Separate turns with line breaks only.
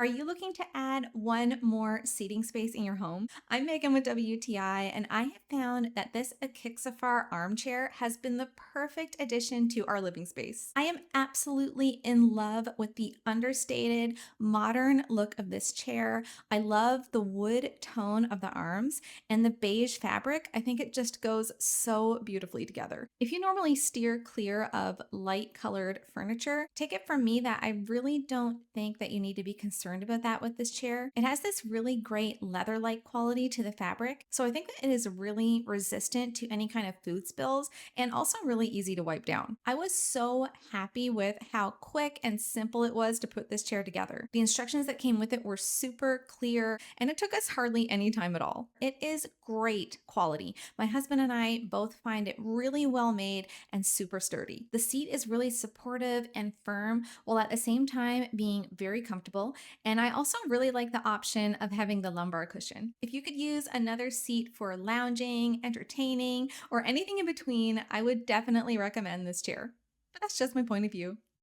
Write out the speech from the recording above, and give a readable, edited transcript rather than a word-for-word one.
Are you looking to add one more seating space in your home? I'm Megan with WTI, and I have found that this Achicsofar armchair has been the perfect addition to our living space. I am absolutely in love with the understated, modern look of this chair. I love the wood tone of the arms and the beige fabric. I think it just goes so beautifully together. If you normally steer clear of light colored furniture, take it from me that I really don't think that you need to be concerned about that with this chair. It has this really great leather-like quality to the fabric, so I think that it is really resistant to any kind of food spills and also really easy to wipe down. I was so happy with how quick and simple it was to put this chair together. The instructions that came with it were super clear and it took us hardly any time at all. It is great quality. My husband and I both find it really well made and super sturdy. The seat is really supportive and firm while at the same time being very comfortable. And I also really like the option of having the lumbar cushion. If you could use another seat for lounging, entertaining, or anything in between, I would definitely recommend this chair. But that's just my point of view.